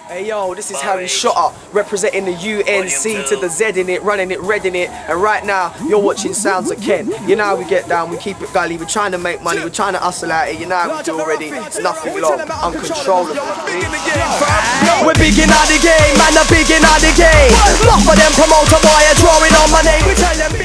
Hey yo, this is Harry Shotta, representing the UNC to the Z in it, running it, red in it, and right now you're watching Sounds of Kent. You know how we get down, we keep it gully, we're trying to make money, we're trying to hustle at it, you know how we do already, it's nothing long, uncontrollable. We're big in the game, man, they're big in the game. Not for them promoter boy, are drawing on my name.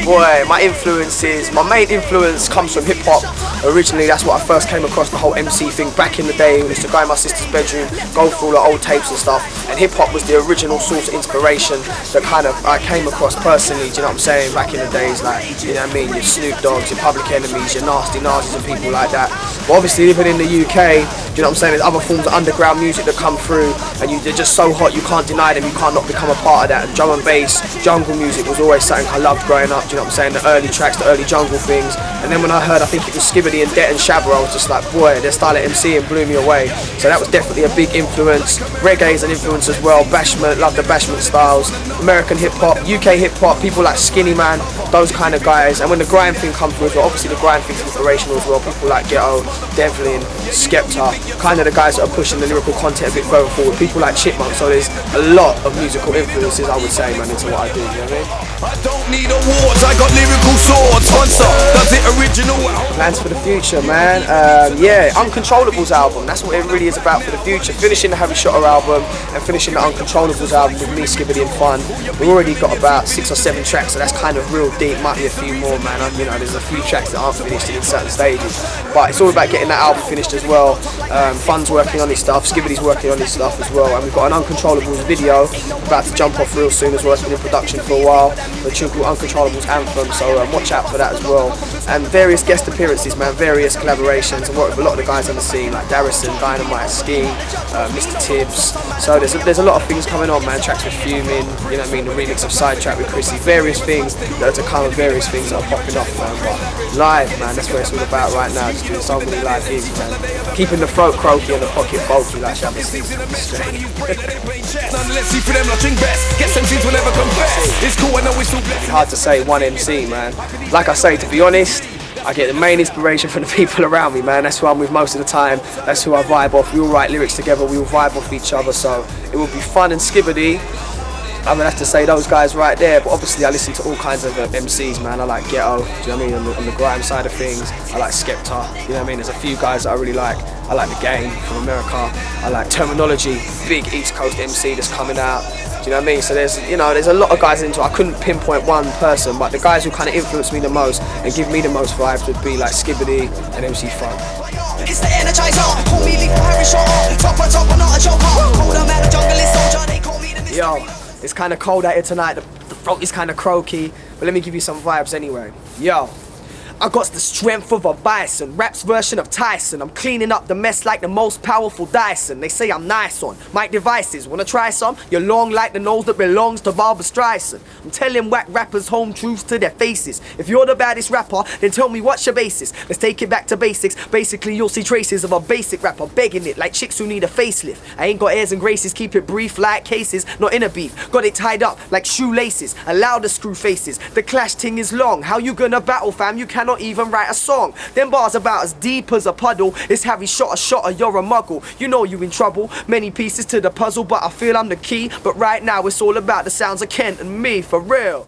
Boy, my influences, my main influence comes from hip hop. Originally, that's what I first came across, the whole MC thing back in the day. We used to go in my sister's bedroom, go through all the old tapes and stuff. And hip hop was the original source of inspiration that kind of I came across personally, do you know what I'm saying, back in the days, like, you know what I mean, your Snoop Dogs, your Public Enemies, your Nasty Nazis and people like that. But obviously living in the UK, do you know what I'm saying, there's other forms of underground music that come through and they're just so hot, you can't deny them, you can't not become a part of that. And drum and bass, jungle music was always something I loved growing up, do you know what I'm saying, the early tracks, the early jungle things. And then when I heard, I think it was Skibbity and Det and Shabba, I was just like, boy, their style of MCing blew me away. So that was definitely a big influence. Reggae is an influence as well, bashment, love the bashment styles, American hip hop, UK hip hop, people like Skinny Man, those kind of guys. And when the grind thing comes through as well, obviously the grind thing's inspirational as well, people like Ghetto, Devlin, Skepta, kind of the guys that are pushing the lyrical content a bit further forward, people like Chipmunk. So there's a lot of musical influences, I would say, man, into what I do, you know what I mean? I don't need awards, I got lyrical swords. Sponsor, does it original? Plans for the future, man. Yeah, Uncontrollables album, that's what it really is about for the future. Finishing the Harry Shotta album and finishing the Uncontrollables album with me, Skibbity and Fun. We've already got about 6 or 7 tracks, so that's kind of real deep. Might be a few more, man. You know, there's a few tracks that aren't finished in certain stages. But it's all about getting that album finished as well. Fun's working on his stuff, Skibbity's working on his stuff as well. And we've got an Uncontrollables video about to jump off real soon as well. It's been in production for a while. The tune called Uncontrollables Anthem, so watch out for that as well. And various guest appearances, man, various collaborations. I work with a lot of the guys on the scene, like Darrison, Dynamite, Ski, Mr. Tibbs. So there's a lot of things coming on, man. Tracks with Fuming, you know what I mean, the remix of Sidetrack with Chrissy, various things that are to come and various things that are popping off, man. But live, man, that's what it's all about right now. Just doing so many live gigs, man. Keeping the throat croaky and the pocket bulky, like Shabba says. It's hard to say one MC, man. Like I say, to be honest, I get the main inspiration from the people around me, man. That's who I'm with most of the time. That's who I vibe off. We all write lyrics together. We all vibe off each other. So it would be Fun and Skibbity. I would have to say those guys right there. But obviously I listen to all kinds of MCs, man. I like Ghetto, do you know what I mean? On the grime side of things. I like Skepta, you know what I mean? There's a few guys that I really like. I like The Game from America. I like Terminology, big East Coast MC that's coming out. Do you know what I mean? So there's a lot of guys into it. I couldn't pinpoint one person, but the guys who kind of influence me the most and give me the most vibes would be like Skibbity and MC Fun. It's the Energizer, call me Lethal Harry Shotta, top, not a joker. Cold, I'm at a jungle soldier, they call me the Yo, it's kind of cold out here tonight, the throat is kind of croaky, but let me give you some vibes anyway. Yo. I got the strength of a bison, rap's version of Tyson. I'm cleaning up the mess like the most powerful Dyson. They say I'm nice on mic devices. Wanna try some? You're long like the nose that belongs to Barbra Streisand. I'm telling whack rappers home truths to their faces. If you're the baddest rapper, then tell me what's your basis. Let's take it back to basics. Basically, you'll see traces of a basic rapper begging it like chicks who need a facelift. I ain't got airs and graces, keep it brief like cases, not in a beef. Got it tied up like shoelaces, allow the screw faces. The clash ting is long. How you gonna battle, fam? You cannot even write a song. Them bars about as deep as a puddle. It's Harry Shotta, you're a muggle. You know you in trouble. Many pieces to the puzzle, but I feel I'm the key. But right now it's all about the sounds of Kent and me, for real.